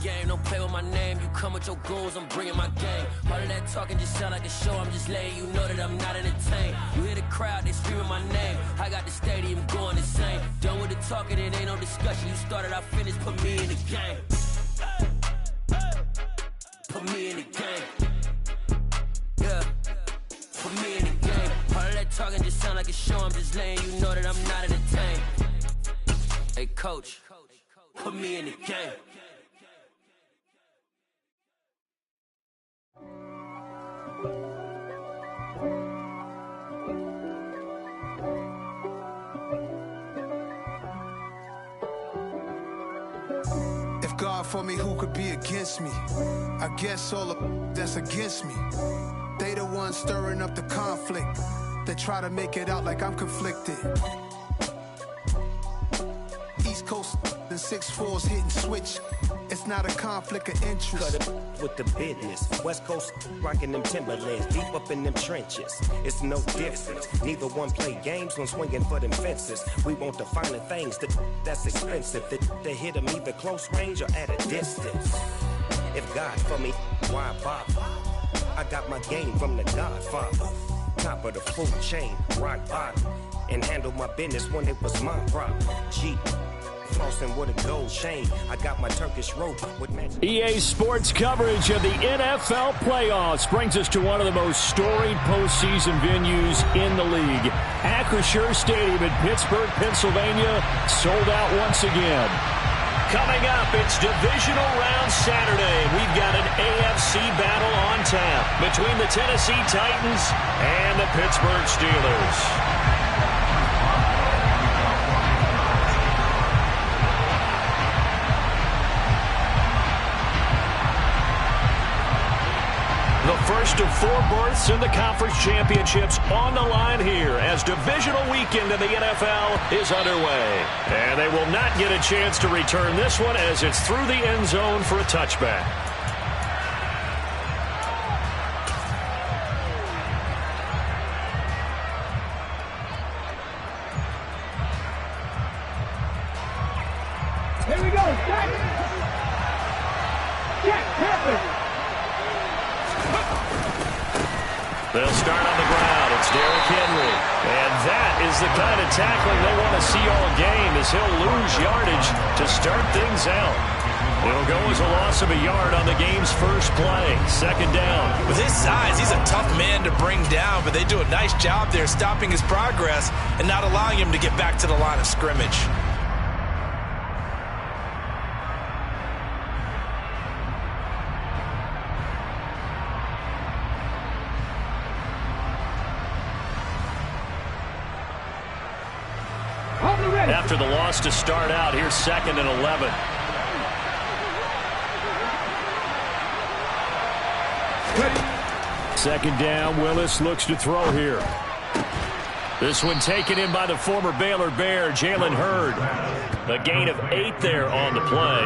game, don't play with my name. You come with your goons, I'm bringing my game. All of that talking just sound like a show, I'm just letting you know that I'm not entertained. You hear the crowd, they screaming my name. I got the stadium going insane. Done with the talking, it ain't no discussion. You started, I finished, put me in the game. Put me in the game. Yeah. Put me in the game. All of that talking just sound like a show, I'm just letting you know that I'm not entertained. Hey, coach, put me in the game. If God for me, who could be against me? I guess all the that's against me. They the ones stirring up the conflict. They try to make it out like I'm conflicted. East Coast and 6'4's hitting switch. It's not a conflict of interest. Cut it with the business. West Coast rocking them Timberlands, deep up in them trenches. It's no difference. Neither one play games when swinging for them fences. We want the finer things that's expensive. That hit them either close range or at a distance. If God for me, why bother? I got my game from the Godfather. Top of the food chain, rock bottom. And handle my business when it was my problem. Jeep. Flossing with a gold chain. I got my Turkish rope with magic. EA Sports coverage of the NFL playoffs brings us to one of the most storied postseason venues in the league. Acrisure Stadium in Pittsburgh, Pennsylvania, sold out once again. Coming up, it's divisional round Saturday. We've got an AFC battle on tap between the Tennessee Titans and the Pittsburgh Steelers. The first of 4 berths in the conference championships on the line here as divisional weekend in the NFL is underway. And they will not get a chance to return this one as it's through the end zone for a touchback. Here we go, Jack! Jack, happen! They'll start on the ground. It's Derrick Henry. And that is the kind of tackling they want to see all game as he'll lose yardage to start things out. It'll go as a loss of a yard on the game's first play. Second down. With his size, he's a tough man to bring down, but they do a nice job there stopping his progress and not allowing him to get back to the line of scrimmage. After the loss to start out, here's 2nd and 11. Second down, Willis looks to throw here. This one taken in by the former Baylor Bear, Jalen Hurd. A gain of 8 there on the play.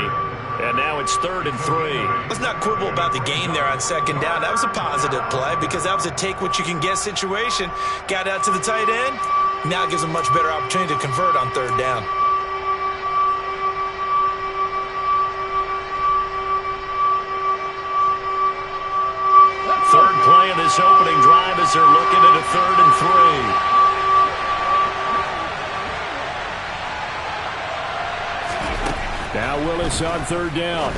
And now it's 3rd and 3. Let's not quibble about the gain there on second down. That was a positive play because that was a take-what-you-can-get situation. Got out to the tight end. Now it gives them much better opportunity to convert on 3rd down. Third play of this opening drive as they're looking at a 3rd and 3. Now Willis on 3rd down.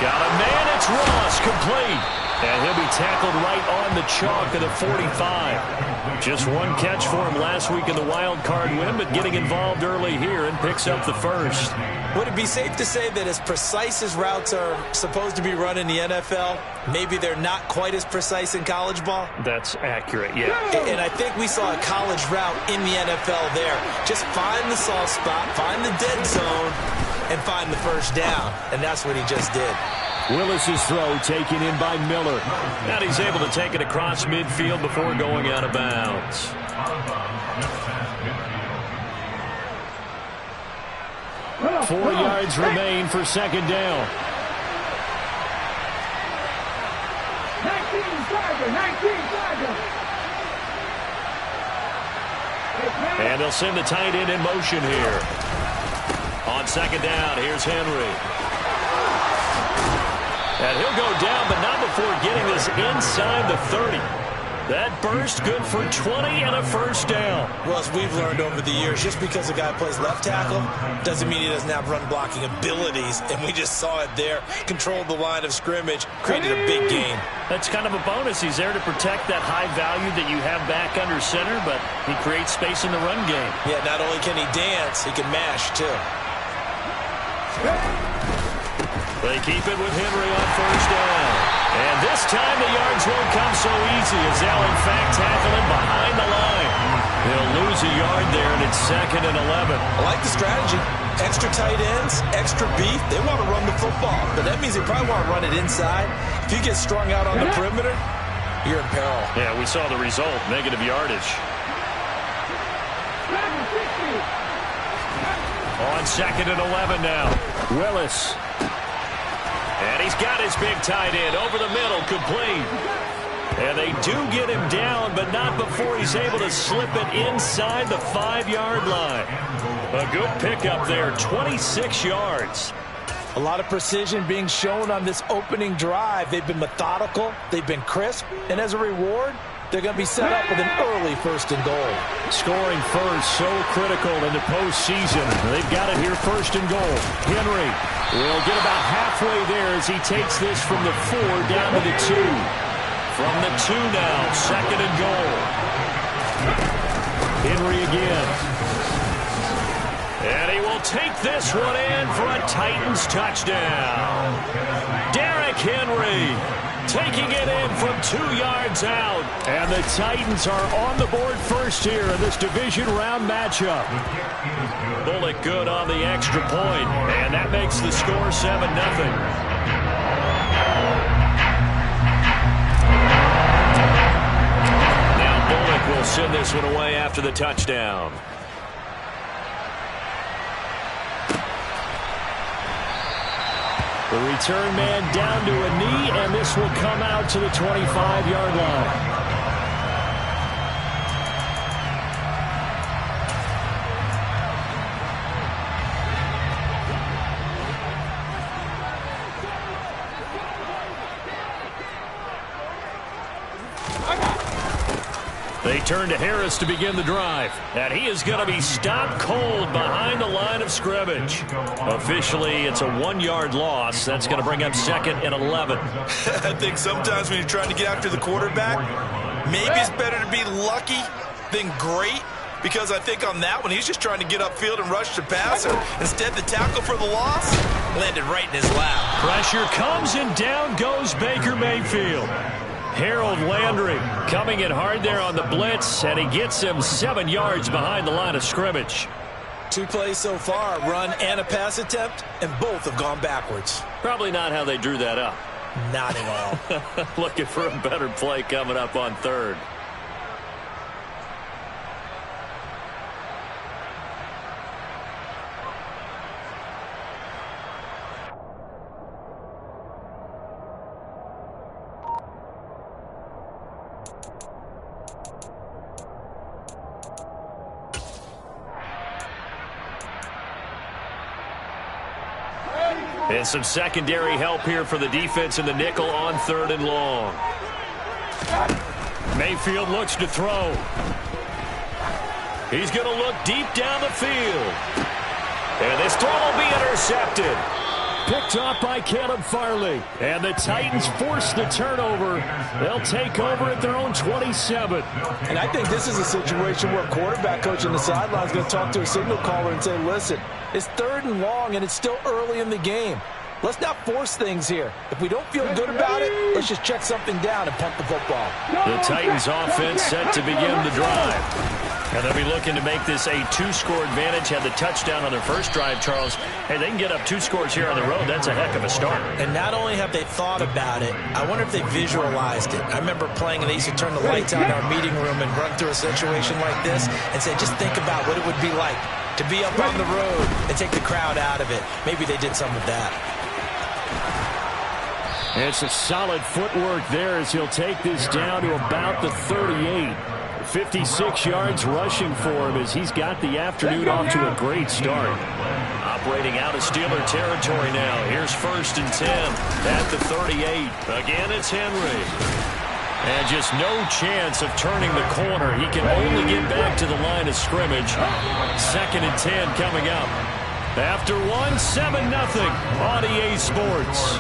Got a man, it's Ross, complete. And he'll be tackled right on the chalk of the 45. Just one catch for him last week in the wild card win, but getting involved early here and picks up the first. Would it be safe to say that as precise as routes are supposed to be run in the NFL, maybe they're not quite as precise in college ball? That's accurate, yeah. And I think we saw a college route in the NFL there. Just find the soft spot, find the dead zone, and find the first down. And that's what he just did. Willis's throw taken in by Miller. And he's able to take it across midfield before going out of bounds. Four yards remain for second down. 19 Tiger. And they'll send the tight end in motion here. On second down, here's Henry. And he'll go down, but not before getting this inside the 30. That burst good for 20 and a first down. Well, as we've learned over the years, just because a guy plays left tackle doesn't mean he doesn't have run blocking abilities. And we just saw it there. Controlled the line of scrimmage, created a big gain. That's kind of a bonus. He's there to protect that high value that you have back under center, but he creates space in the run game. Yeah, not only can he dance, he can mash too. They keep it with Henry on first down. And this time the yards won't come so easy as they'll in fact tackle him behind the line. They'll lose a yard there, and it's 2nd and 11. I like the strategy. Extra tight ends, extra beef. They want to run the football, but that means they probably want to run it inside. If you get strung out on the perimeter, you're in peril. Yeah, we saw the result, negative yardage. On 2nd and 11 now. Willis. And he's got his big tight end over the middle, complete. And they do get him down, but not before he's able to slip it inside the 5-yard line. A good pickup there, 26 yards. A lot of precision being shown on this opening drive. They've been methodical, they've been crisp, and as a reward, they're going to be set up with an early 1st and goal. Scoring first, so critical in the postseason. They've got it here, 1st and goal. Henry will get about halfway there as he takes this from the 4 down to the 2. From the 2 now, 2nd and goal. Henry again. And he will take this one in for a Titans touchdown. Derrick Henry taking it in from 2 yards out. And the Titans are on the board first here in this division round matchup. Bullock good on the extra point, and that makes the score 7-0. Now Bullock will send this one away after the touchdown. The return man down to a knee, and this will come out to the 25-yard line. They turn to Harris to begin the drive. And he is going to be stopped cold behind the line of scrimmage. Officially, it's a 1-yard loss. That's going to bring up 2nd and 11. I think sometimes when you're trying to get after the quarterback, maybe it's better to be lucky than great. Because I think on that one, he's just trying to get upfield and rush the passer. Instead, the tackle for the loss landed right in his lap. Pressure comes, and down goes Baker Mayfield. Harold Landry coming in hard there on the blitz, and he gets him 7 yards behind the line of scrimmage. 2 plays so far, run and a pass attempt, and both have gone backwards. Probably not how they drew that up. Not at all. Looking for a better play coming up on 3rd. And some secondary help here for the defense in the nickel on 3rd and long. Mayfield looks to throw. He's going to look deep down the field. And this throw will be intercepted. Picked off by Caleb Farley. And the Titans force the turnover. They'll take over at their own 27. And I think this is a situation where a quarterback coach on the sideline is going to talk to a signal caller and say, listen, it's 3rd and long, and it's still early in the game. Let's not force things here. If we don't feel good about it, let's just check something down and punt the football. The Titans offense set to begin the drive. And they'll be looking to make this a 2-score advantage. Had the touchdown on their first drive, Charles. Hey, they can get up 2 scores here on the road. That's a heck of a start. And not only have they thought about it, I wonder if they visualized it. I remember playing, and they used to turn the lights on in our meeting room and run through a situation like this and say, just think about what it would be like to be up on the road and take the crowd out of it. Maybe they did some of that. It's a solid footwork there as he'll take this down to about the 38. 56 yards rushing for him as he's got the afternoon off to a great start. operating out of Steeler territory now. Here's 1st and 10 at the 38. Again, it's Henry. And just no chance of turning the corner. He can only get back to the line of scrimmage. 2nd and 10 coming up. After 7-0 on EA Sports.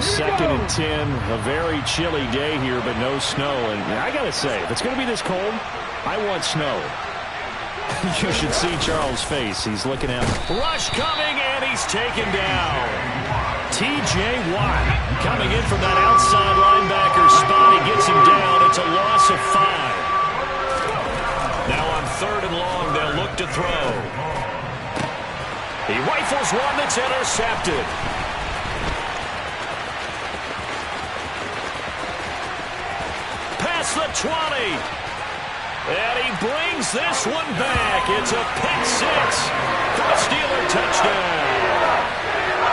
Second and 10, a very chilly day here, but no snow. And I got to say, if it's going to be this cold, I want snow. You should see Charles' face. He's looking at rush coming, and he's taken down. T.J. Watt coming in from that outside linebacker spot. He gets him down. It's a loss of 5. Now on 3rd and long, they'll look to throw. He rifles one that's intercepted. The 20. And he brings this one back. It's a pick 6 for a Steeler touchdown.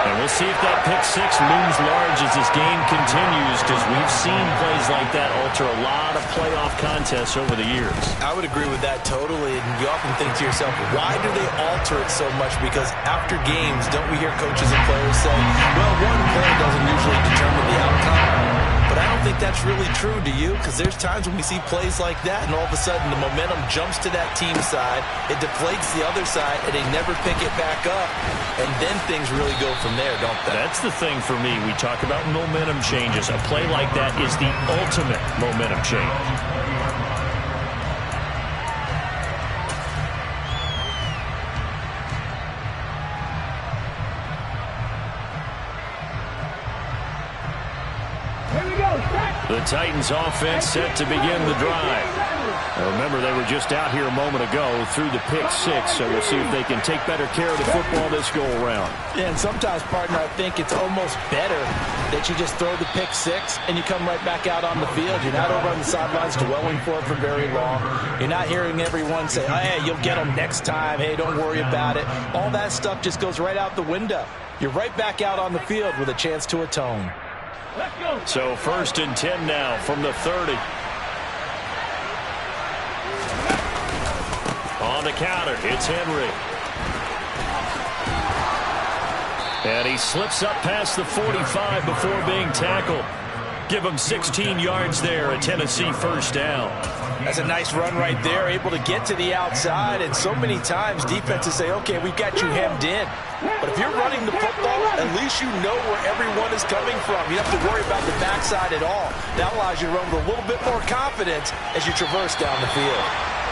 And we'll see if that pick 6 looms large as this game continues, because we've seen plays like that alter a lot of playoff contests over the years. I would agree with that totally. And you often think to yourself, why do they alter it so much? Because after games, don't we hear coaches and players say, well, one play doesn't usually determine the outcome. But I don't think that's really true, do you? Because there's times when we see plays like that, and all of a sudden the momentum jumps to that team side, it deflates the other side, and they never pick it back up, and then things really go from there, don't they? That's the thing for me. We talk about momentum changes. A play like that is the ultimate momentum change. The Titans offense set to begin the drive. Now remember, they were just out here a moment ago through the pick 6, so we'll see if they can take better care of the football this go-around. Yeah, and sometimes, partner, I think it's almost better that you just throw the pick 6 and you come right back out on the field. You're not over on the sidelines dwelling for it for very long. You're not hearing everyone say, oh, hey, you'll get them next time. Hey, don't worry about it. All that stuff just goes right out the window. You're right back out on the field with a chance to atone. So 1st and 10 now from the 30. On the counter, it's Henry. And he slips up past the 45 before being tackled. Give him 16 yards there, a Tennessee 1st down. That's a nice run right there, able to get to the outside, and so many times defenses say, okay, we've got you hemmed in. But if you're running the football, at least you know where everyone is coming from. You don't have to worry about the backside at all. That allows you to run with a little bit more confidence as you traverse down the field.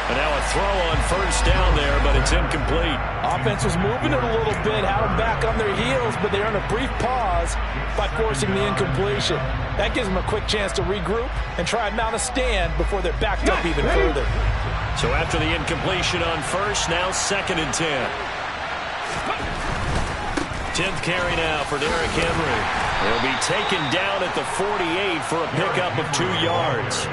And now a throw on 1st down there, but it's incomplete. Offense was moving it a little bit, had them back on their heels, but they're on a brief pause by forcing the incompletion. That gives them a quick chance to regroup and try and mount a stand before they're backed up even further. So after the incompletion on 1st, now 2nd and 10. 10th carry now for Derrick Henry. He'll be taken down at the 48 for a pickup of 2 yards.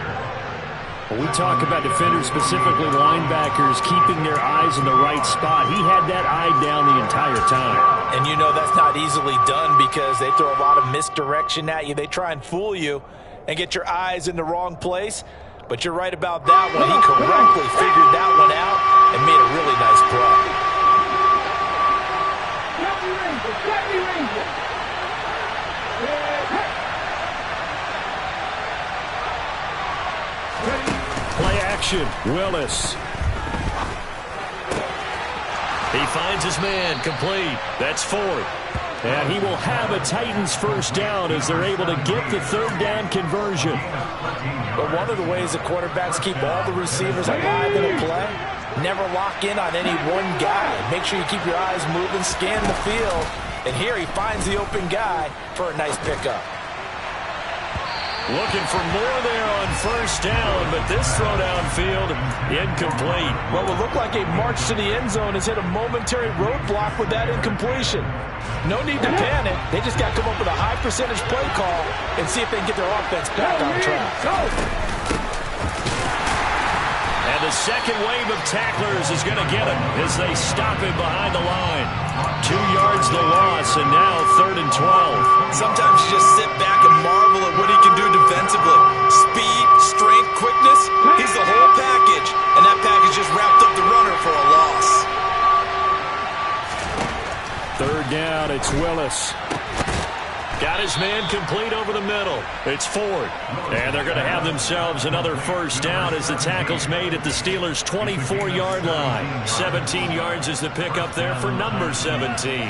When we talk about defenders, specifically linebackers, keeping their eyes in the right spot, he had that eye down the entire time. And you know that's not easily done because they throw a lot of misdirection at you. They try and fool you and get your eyes in the wrong place. But you're right about that one. He correctly figured that one out and made a really nice play. Play action, Willis. He finds his man, complete. That's 4th. And he will have a Titans 1st down as they're able to get the 3rd down conversion. But one of the ways that quarterbacks keep all the receivers alive in a play, never lock in on any one guy. Make sure you keep your eyes moving, scan the field. And here he finds the open guy for a nice pickup. Looking for more there on first down, but this throw downfield incomplete. What would look like a march to the end zone has hit a momentary roadblock with that incompletion. No need to panic. They just got to come up with a high percentage play call and see if they can get their offense back on track. And the second wave of tacklers is going to get him as they stop him behind the line. 2 yards the loss, and now 3rd and 12. Sometimes you just sit back and marvel at what he can do defensively. Speed, strength, quickness, he's the whole package. And that package just wrapped up the runner for a loss. 3rd down, it's Willis. Got his man complete over the middle. It's Ford. And they're going to have themselves another first down as the tackle's made at the Steelers' 24-yard line. 17 yards is the pickup there for number 17.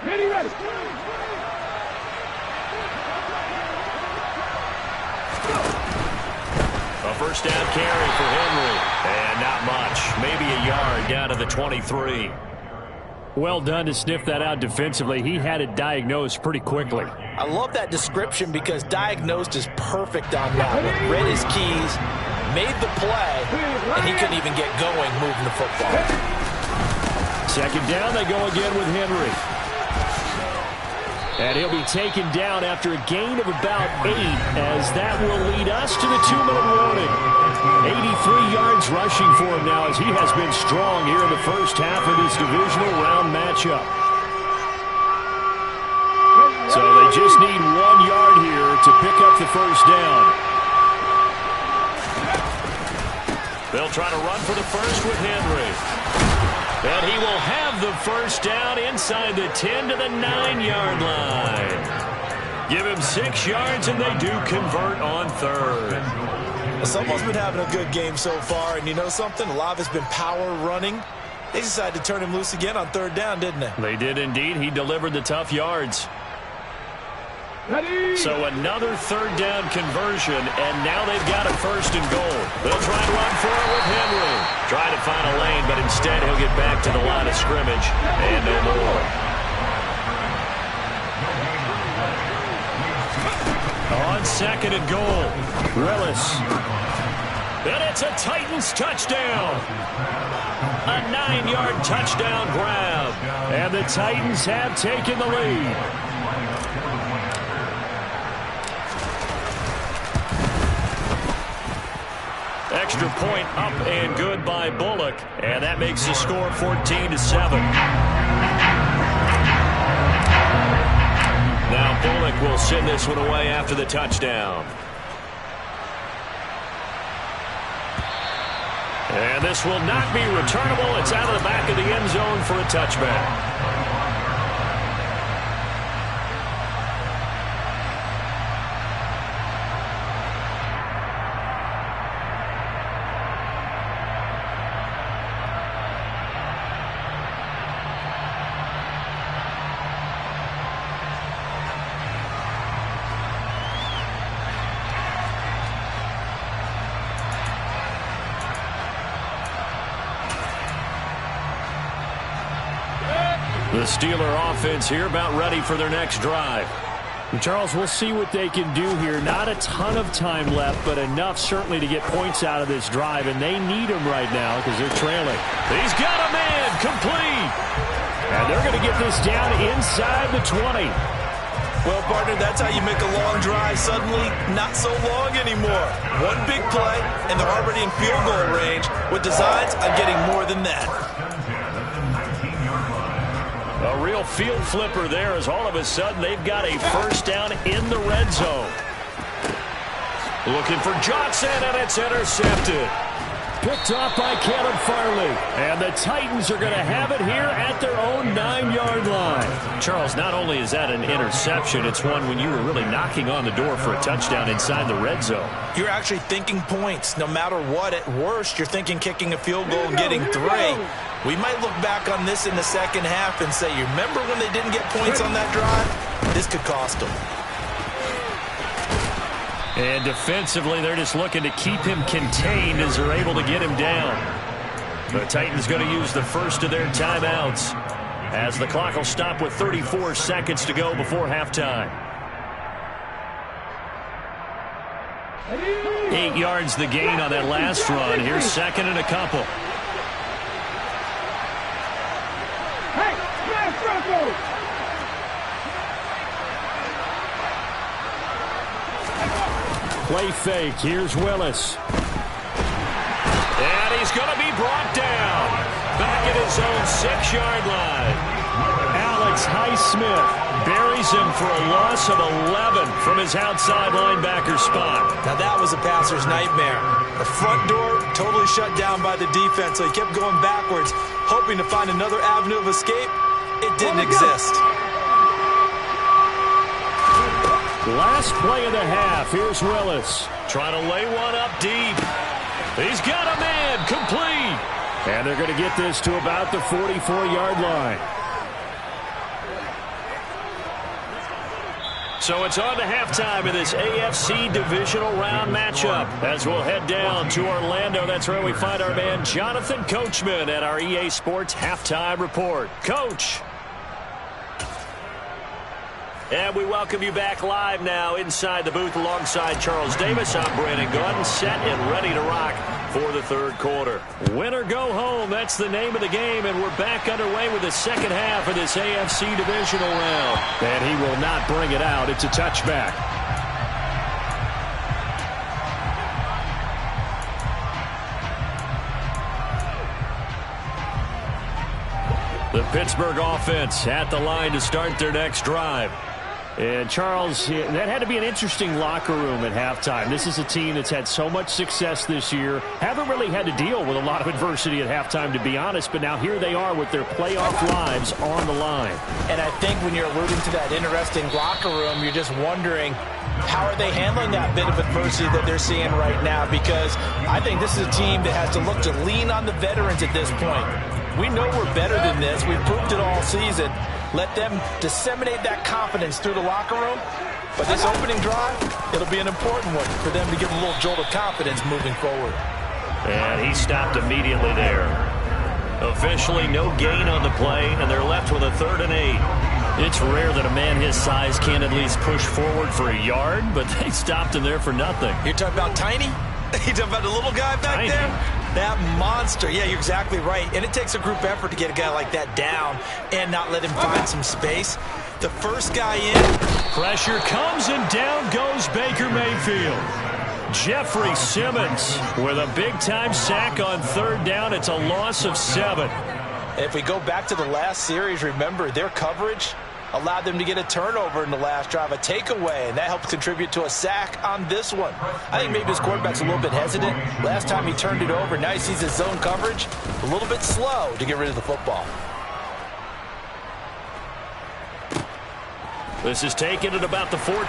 Ready. A first down carry for Henry. And not much. Maybe a yard down to the 23. Well done to sniff that out defensively. He had it diagnosed pretty quickly. I love that description because diagnosed is perfect on that one. Read his keys, made the play, and he couldn't even get going moving the football. 2nd down, they go again with Henry. And he'll be taken down after a gain of about 8, as that will lead us to the 2-minute warning. 83 yards rushing for him now, as he has been strong here in the first half of this divisional round matchup. So they just need 1 yard here to pick up the first down. They'll try to run for the first with Henry. And he will have the first down inside the 10 to the 9-yard line. Give him 6 yards, and they do convert on 3rd. Someone's been having a good game so far, and you know something? A lot of it's been power running. They decided to turn him loose again on 3rd down, didn't they? They did indeed. He delivered the tough yards. Ready. So another 3rd down conversion, and now they've got a 1st and goal. They'll try to run for it with Henry. Try to find a lane, but instead he'll get back to the line of scrimmage and no more. On 2nd and goal, Willis. And it's a Titans touchdown. A 9-yard touchdown grab. And the Titans have taken the lead. Extra point up and good by Bullock. And that makes the score 14-7. Now Bullock will send this one away after the touchdown. And this will not be returnable. It's out of the back of the end zone for a touchback. The Steeler offense here about ready for their next drive. And Charles, we'll see what they can do here. Not a ton of time left, but enough certainly to get points out of this drive, and they need them right now because they're trailing. He's got a man complete. And they're going to get this down inside the 20. Well, partner, that's how you make a long drive suddenly not so long anymore. One big play, and they're already in field goal range with designs on getting more than that. A real field flipper there as all of a sudden they've got a first down in the red zone. Looking for Johnson, and it's intercepted. Picked off by Caleb Farley. And the Titans are going to have it here at their own 9-yard line. Charles, not only is that an interception, it's one when you were really knocking on the door for a touchdown inside the red zone. You're actually thinking points. No matter what, at worst, you're thinking kicking a field goal and getting 3. We might look back on this in the second half and say, you remember when they didn't get points on that drive? This could cost them. And defensively, they're just looking to keep him contained as they're able to get him down. The Titans going to use the first of their timeouts as the clock will stop with 34 seconds to go before halftime. 8 yards the gain on that last run. Here's second and a couple. Play fake. Here's Willis. And he's going to be brought down. Back at his own 6-yard line. Alex Highsmith buries him for a loss of 11 from his outside linebacker spot. Now that was a passer's nightmare. The front door totally shut down by the defense, so he kept going backwards, hoping to find another avenue of escape. It didn't exist. Last play of the half. Here's Willis. Trying to lay one up deep. He's got a man. Complete. And they're going to get this to about the 44-yard line. So it's on to halftime in this AFC divisional round matchup as we'll head down to Orlando. That's where we find our man Jonathan Coachman at our EA Sports Halftime Report. Coach. And we welcome you back live now inside the booth alongside Charles Davis. I'm Brandon Gaudin, set and ready to rock for the third quarter. Win or go home, that's the name of the game, and we're back underway with the second half of this AFC divisional round. And he will not bring it out. It's a touchback. The Pittsburgh offense at the line to start their next drive. And, Charles, that had to be an interesting locker room at halftime. This is a team that's had so much success this year. Haven't really had to deal with a lot of adversity at halftime, to be honest. But now here they are with their playoff lives on the line. And I think when you're alluding to that interesting locker room, you're just wondering, how are they handling that bit of adversity that they're seeing right now? Because I think this is a team that has to look to lean on the veterans at this point. We know we're better than this. We've proved it all season. Let them disseminate that confidence through the locker room. But this opening drive, it'll be an important one for them to give a little jolt of confidence moving forward. And he stopped immediately there. Officially no gain on the play, and they're left with a 3rd and 8. It's rare that a man his size can't at least push forward for a yard, but they stopped him there for nothing. You're talking about Tiny? You're talking about the little guy back Tiny. there? That monster. Yeah, you're exactly right. And it takes a group effort to get a guy like that down and not let him find some space. The first guy in. Pressure comes, and down goes Baker Mayfield. Jeffrey Simmons with a big-time sack on 3rd down. It's a loss of 7. If we go back to the last series, remember, their coverage allowed them to get a turnover in the last drive, a takeaway, and that helped contribute to a sack on this one. I think maybe his quarterback's a little bit hesitant. Last time he turned it over, now he sees his zone coverage a little bit slow to get rid of the football. This is taken at about the 14.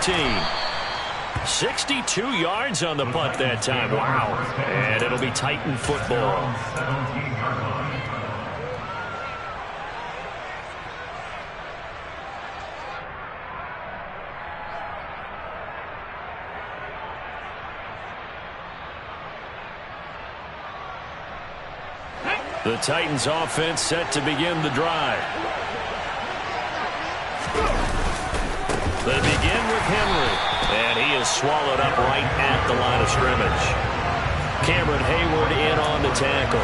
62 yards on the punt that time. Wow. And it'll be Titan football. The Titans offense set to begin the drive. They begin with Henry, and he is swallowed up right at the line of scrimmage. Cameron Hayward in on the tackle.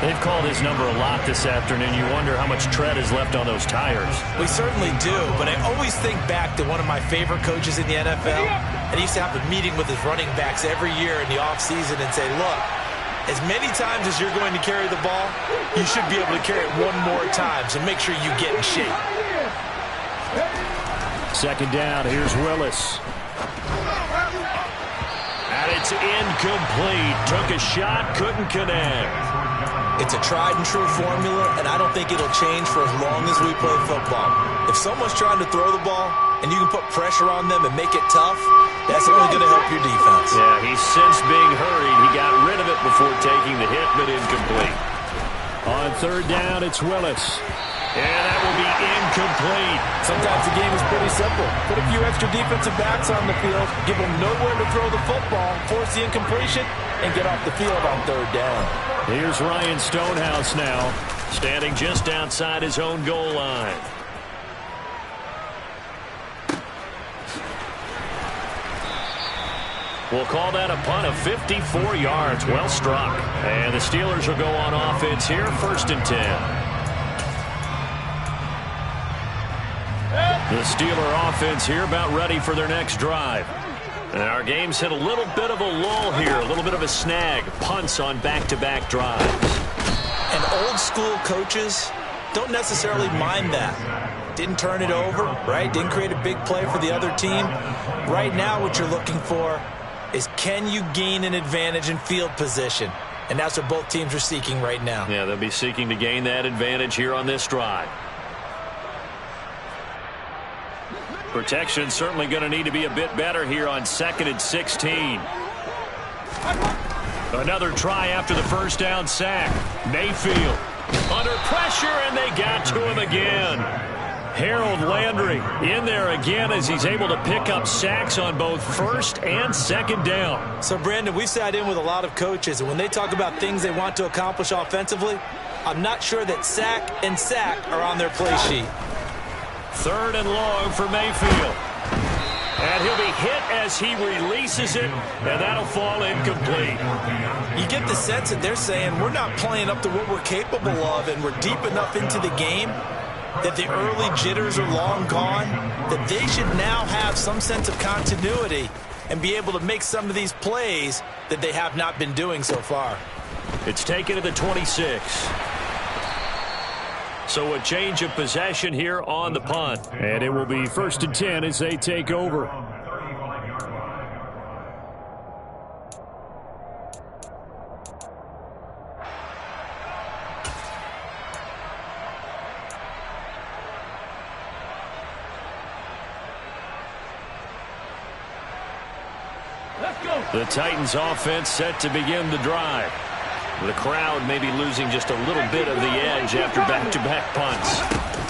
They've called his number a lot this afternoon. You wonder how much tread is left on those tires. We certainly do, but I always think back to one of my favorite coaches in the NFL, and he used to have a meeting with his running backs every year in the offseason and say, look, as many times as you're going to carry the ball, you should be able to carry it one more time, so make sure you get in shape. 2nd down, here's Willis. And it's incomplete. Took a shot, couldn't connect. It's a tried-and-true formula, and I don't think it'll change for as long as we play football. If someone's trying to throw the ball, and you can put pressure on them and make it tough, that's only going to help your defense. Yeah, he's since being hurried. He got rid of it before taking the hit, but incomplete. On 3rd down, it's Willis. And that will be incomplete. Sometimes the game is pretty simple. Put a few extra defensive backs on the field, give them nowhere to throw the football, force the incompletion, and get off the field on third down. Here's Ryan Stonehouse now, standing just outside his own goal line. We'll call that a punt of 54 yards. Well struck. And the Steelers will go on offense here, 1st and 10. The Steeler offense here about ready for their next drive. And our game's hit a little bit of a lull here, a little bit of a snag. Punts on back-to-back drives. And old school coaches don't necessarily mind that. Didn't turn it over, right? Didn't create a big play for the other team. Right now what you're looking for is, can you gain an advantage in field position? And that's what both teams are seeking right now. Yeah, they'll be seeking to gain that advantage here on this drive. Protection certainly going to need to be a bit better here on 2nd and 16. Another try after the first down sack. Mayfield under pressure, and they got to him again. Harold Landry in there again as he's able to pick up sacks on both 1st and 2nd down. So, Brandon, we sat in with a lot of coaches, and when they talk about things they want to accomplish offensively, I'm not sure that sack and sack are on their play sheet. 3rd and long for Mayfield. And he'll be hit as he releases it, and that'll fall incomplete. You get the sense that they're saying we're not playing up to what we're capable of, and we're deep enough into the game that the early jitters are long gone, that they should now have some sense of continuity and be able to make some of these plays that they have not been doing so far. It's taken to the 26. So a change of possession here on the punt. And it will be 1st and 10 as they take over. The Titans offense set to begin the drive. The crowd may be losing just a little bit of the edge after back-to-back punts.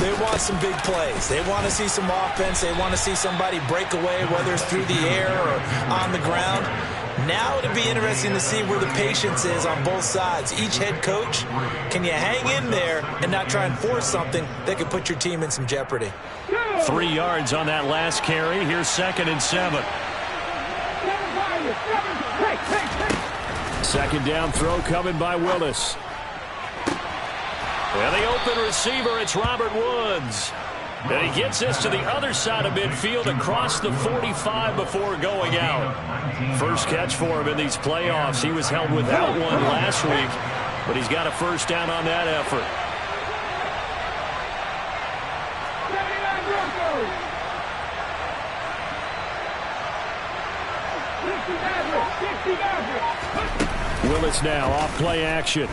They want some big plays. They want to see some offense. They want to see somebody break away, whether it's through the air or on the ground. Now it'll be interesting to see where the patience is on both sides. Each head coach, can you hang in there and not try and force something that could put your team in some jeopardy? 3 yards on that last carry. Here's 2nd and 7. 2nd down throw coming by Willis. And the open receiver, it's Robert Woods. And he gets this to the other side of midfield across the 45 before going out. First catch for him in these playoffs. He was held without one last week, but he's got a first down on that effort. Willis now off play action.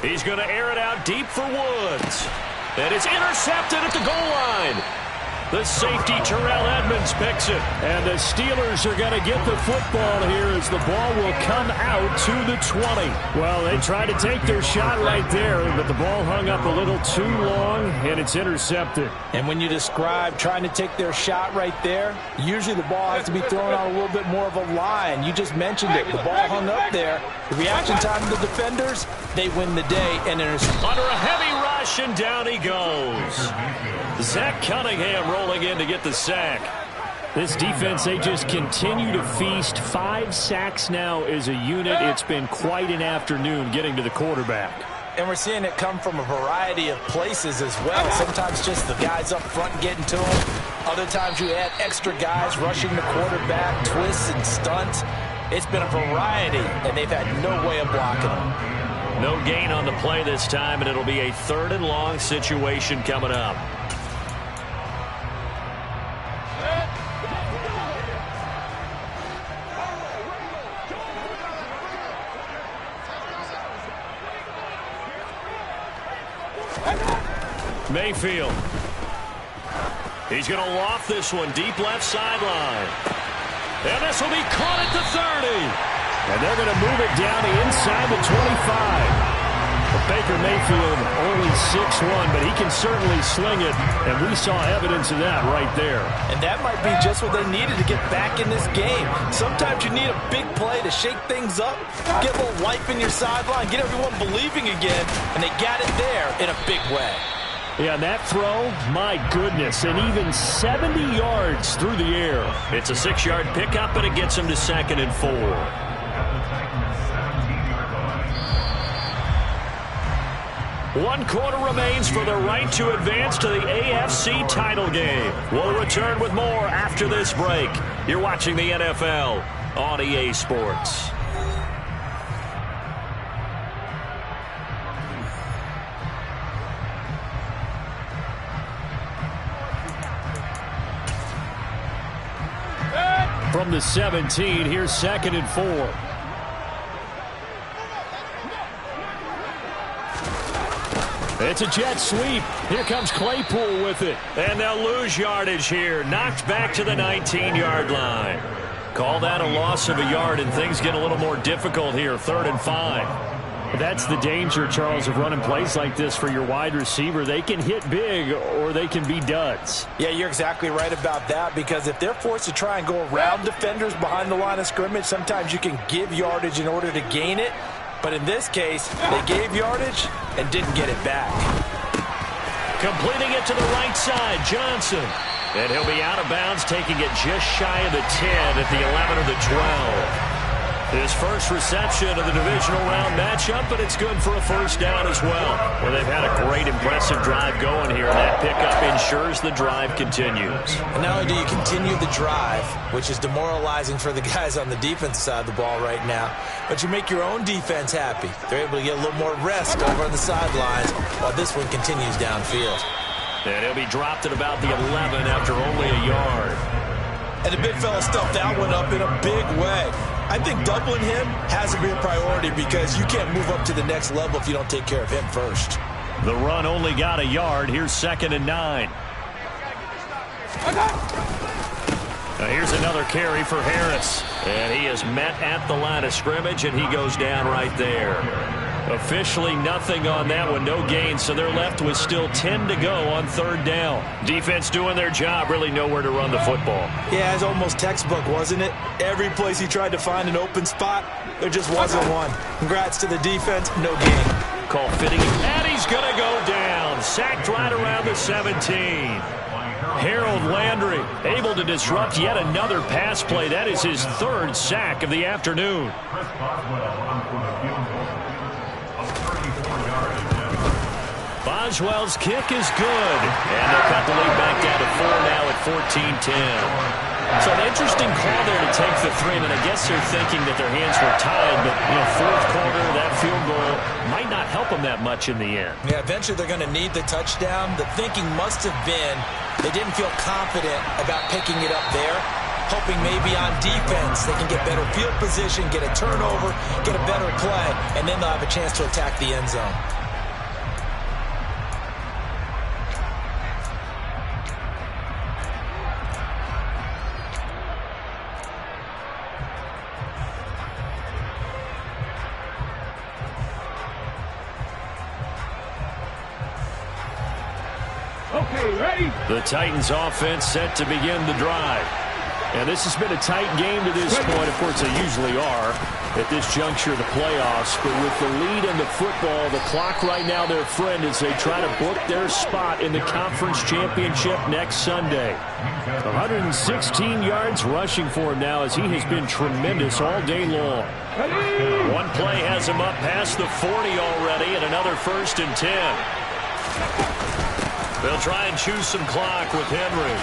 He's going to air it out deep for Woods. And it's intercepted at the goal line. The safety, Terrell Edmonds, picks it. And the Steelers are going to get the football here as the ball will come out to the 20. Well, they tried to take their shot right there, but the ball hung up a little too long, and it's intercepted. And when you describe trying to take their shot right there, usually the ball has to be thrown out a little bit more of a line. You just mentioned it. The ball hung up there. The reaction time of the defenders, they win the day. And there's under a heavy rush, and down he goes. Zach Cunningham rolling in to get the sack. This defense, they just continue to feast. 5 sacks now as a unit. It's been quite an afternoon getting to the quarterback. And we're seeing it come from a variety of places as well. Sometimes just the guys up front getting to him. Other times you add extra guys rushing the quarterback, twists and stunts. It's been a variety, and they've had no way of blocking them. No gain on the play this time, and it'll be a 3rd and long situation coming up. Mayfield. He's going to loft this one deep left sideline. And this will be caught at the 30. And they're going to move it down inside the 25. Baker Mayfield only 6'1", but he can certainly sling it, and we saw evidence of that right there. And that might be just what they needed to get back in this game. Sometimes you need a big play to shake things up, get a little life in your sideline, get everyone believing again, and they got it there in a big way. Yeah, and that throw, my goodness, and even 70 yards through the air. It's a 6-yard pickup, and it gets him to 2nd and 4. One quarter remains for the right to advance to the AFC title game. We'll return with more after this break. You're watching the NFL on EA Sports. From the 17, here's 2nd and 4. It's a jet sweep. Here comes Claypool with it. And they'll lose yardage here. Knocked back to the 19-yard line. Call that a loss of a yard, and things get a little more difficult here. 3rd and 5. That's the danger, Charles, of running plays like this for your wide receiver. They can hit big or they can be duds. Yeah, you're exactly right about that, because if they're forced to try and go around defenders behind the line of scrimmage, sometimes you can give yardage in order to gain it. But in this case, they gave yardage and didn't get it back. Completing it to the right side, Johnson. And he'll be out of bounds, taking it just shy of the 10 at the 11 or the 12. His first reception of the divisional round matchup, but it's good for a first down as well. Well, they've had a great, impressive drive going here, and that pickup ensures the drive continues. And not only do you continue the drive, which is demoralizing for the guys on the defensive side of the ball right now, but you make your own defense happy. They're able to get a little more rest over on the sidelines while this one continues downfield. And he'll be dropped at about the 11 after only a yard. And the big fella stuffed that one up in a big way. I think doubling him has to be a priority, because you can't move up to the next level if you don't take care of him first. The run only got a yard. Here's 2nd and 9. Now here's another carry for Harris. And he is met at the line of scrimmage, and he goes down right there. Officially nothing on that one, no gain, so they're left with still 10 to go on 3rd down. Defense doing their job, really nowhere to run the football. Yeah, it's almost textbook, wasn't it? Every place he tried to find an open spot, there just wasn't one. Congrats to the defense, no gain. Call fitting, and he's going to go down. Sacked right around the 17. Harold Landry able to disrupt yet another pass play. That is his 3rd sack of the afternoon. Boswell's kick is good. And they'll cut the lead back down to 4 now at 14-10. So an interesting call there to take the 3. And I guess they're thinking that their hands were tied. But, 4th quarter, that field goal might not help them that much in the end. Yeah, eventually they're going to need the touchdown. The thinking must have been they didn't feel confident about picking it up there, hoping maybe on defense they can get better field position, get a turnover, get a better play, and then they'll have a chance to attack the end zone. Okay, ready? The Titans offense set to begin the drive. And this has been a tight game to this point. Of course, they usually are at this juncture of the playoffs. But with the lead in the football, the clock right now their friend as they try to book their spot in the conference championship next Sunday. 116 yards rushing for him now as he has been tremendous all day long. One play has him up past the 40 already, and another 1st and 10. They'll try and choose some clock with Henry.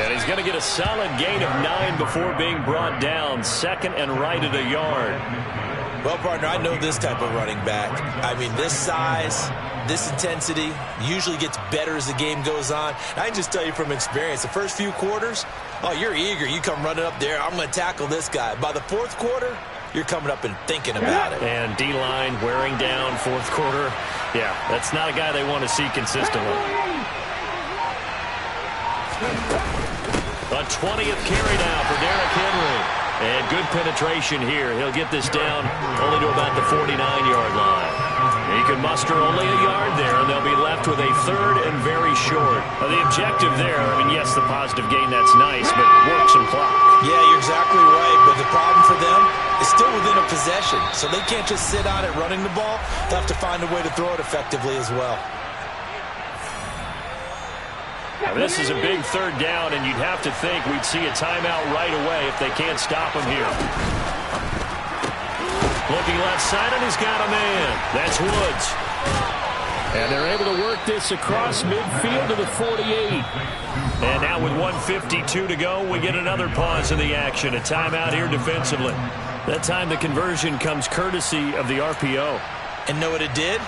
And he's going to get a solid gain of 9 before being brought down. 2nd and right at a yard. Well, partner, I know this type of running back. I mean, this size, this intensity usually gets better as the game goes on. I can just tell you from experience, the first few quarters, oh, you're eager. You come running up there, I'm going to tackle this guy. By the 4th quarter, you're coming up and thinking about it. And D-line wearing down 4th quarter. Yeah, that's not a guy they want to see consistently. A 20th carry now for Derrick Henry. And good penetration here. He'll get this down only to about the 49-yard line. He can muster only a yard there, and they'll be left with a third and very short. Well, the objective there, I mean, yes, the positive gain, that's nice, but work some clock. Yeah, you're exactly right, but the problem for them is still within a possession, so they can't just sit on it running the ball. They'll have to find a way to throw it effectively as well. Now, this is a big third down, and you'd have to think we'd see a timeout right away if they can't stop him here. Looking left side, and he's got a man. That's Woods. And they're able to work this across midfield to the 48. And now with 1:52 to go, we get another pause in the action. A timeout here defensively. That time the conversion comes courtesy of the RPO. And know what it did?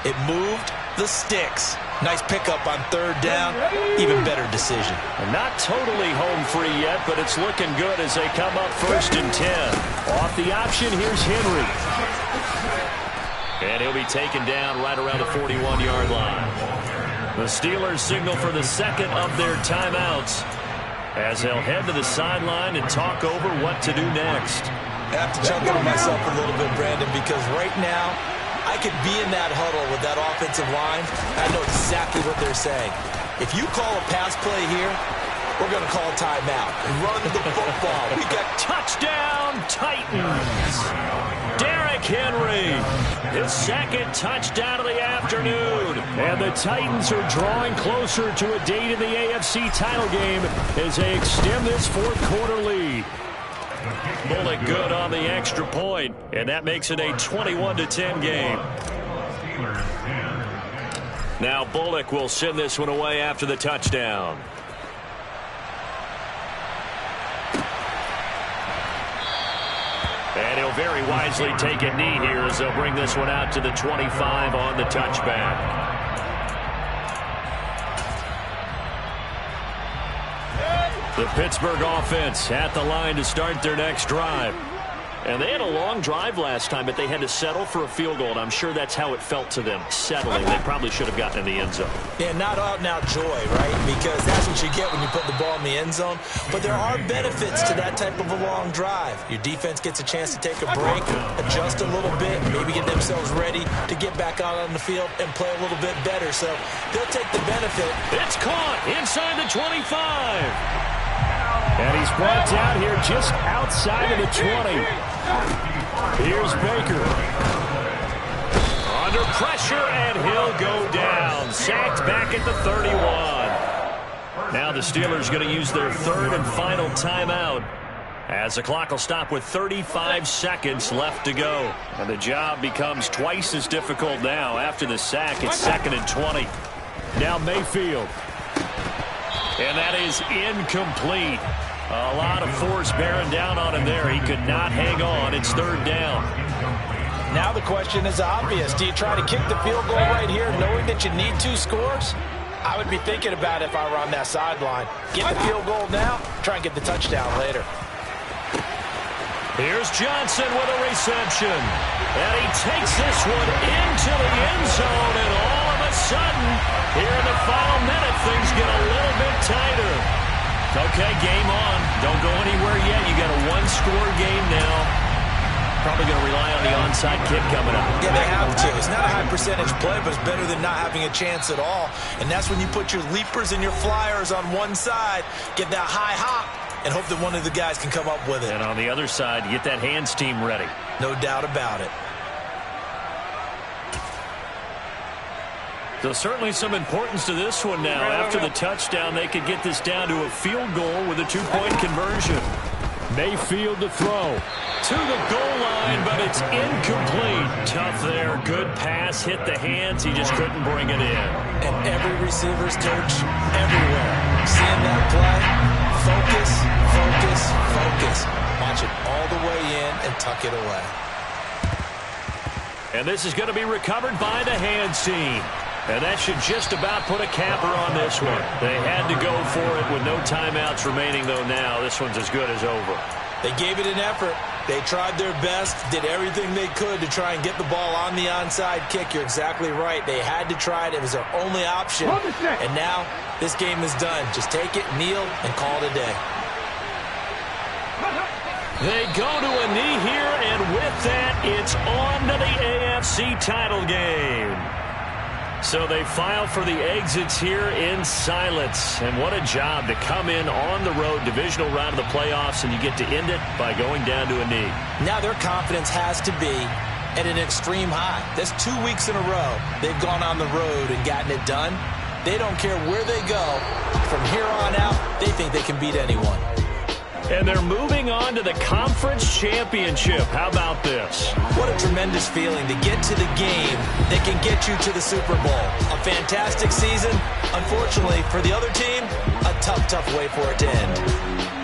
It moved the sticks. Nice pickup on third down. Even better decision. And not totally home free yet, but it's looking good as they come up 1st and 10. Off the option, here's Henry. And he'll be taken down right around the 41-yard line. The Steelers signal for the second of their timeouts as they'll head to the sideline and talk over what to do next. I have to chuckle to myself a little bit, Brandon, because right now I could be in that huddle with that offensive line. I know exactly what they're saying. If you call a pass play here, we're going to call a timeout. Run the football. We got touchdown Titans. Derrick Henry, his second touchdown of the afternoon. And the Titans are drawing closer to a date in the AFC title game as they extend this fourth-quarter lead. Bullock good on the extra point, and that makes it a 21-10 game. Now Bullock will send this one away after the touchdown. And he'll very wisely take a knee here as they'll bring this one out to the 25 on the touchback. The Pittsburgh offense at the line to start their next drive. And they had a long drive last time, but they had to settle for a field goal, and I'm sure that's how it felt to them, settling. They probably should have gotten in the end zone. Yeah, not out-and-out joy, right? Because that's what you get when you put the ball in the end zone. But there are benefits to that type of a long drive. Your defense gets a chance to take a break, adjust a little bit, maybe get themselves ready to get back out on the field and play a little bit better. So they'll take the benefit. It's caught inside the 25. And he's brought down here just outside of the 20. Here's Baker. Under pressure, and he'll go down. Sacked back at the 31. Now the Steelers going to use their third and final timeout as the clock will stop with 35 seconds left to go. And the job becomes twice as difficult now. After the sack, it's 2nd and 20. Now Mayfield. And that is incomplete. A lot of force bearing down on him there. He could not hang on. It's 3rd down. Now the question is obvious. Do you try to kick the field goal right here knowing that you need 2 scores? I would be thinking about it if I were on that sideline. Get the field goal now, try and get the touchdown later. Here's Johnson with a reception. And he takes this one into the end zone. And all of a sudden, here in the final minute, things get a little bit tighter. Okay, game on. Don't go anywhere yet. You got a 1-score game now. Probably going to rely on the onside kick coming up. Yeah, they have to. It's not a high percentage play, but it's better than not having a chance at all. And that's when you put your leapers and your flyers on one side, get that high hop, and hope that one of the guys can come up with it. And on the other side, get that hands team ready. No doubt about it. So certainly some importance to this one now. After the touchdown, they could get this down to a field goal with a 2-point conversion. Mayfield to throw. To the goal line, but it's incomplete. Tough there. Good pass. Hit the hands. He just couldn't bring it in. And every receiver's coach everywhere. Seeing that play, focus, focus, focus. Watch it all the way in and tuck it away. And this is going to be recovered by the hands team. And that should just about put a capper on this one. They had to go for it with no timeouts remaining, though now this one's as good as over. They gave it an effort. They tried their best, did everything they could to try and get the ball on the onside kick. You're exactly right. They had to try it. It was their only option. And now this game is done. Just take it, kneel, and call it a day. They go to a knee here, and with that, it's on to the AFC title game. So they file for the exits here in silence. And what a job to come in on the road, divisional round of the playoffs, and you get to end it by going down to a knee. Now their confidence has to be at an extreme high. That's 2 weeks in a row they've gone on the road and gotten it done. They don't care where they go. From here on out, they think they can beat anyone. And they're moving on to the conference championship. How about this? What a tremendous feeling to get to the game that can get you to the Super Bowl. A fantastic season. Unfortunately, for the other team, a tough way for it to end.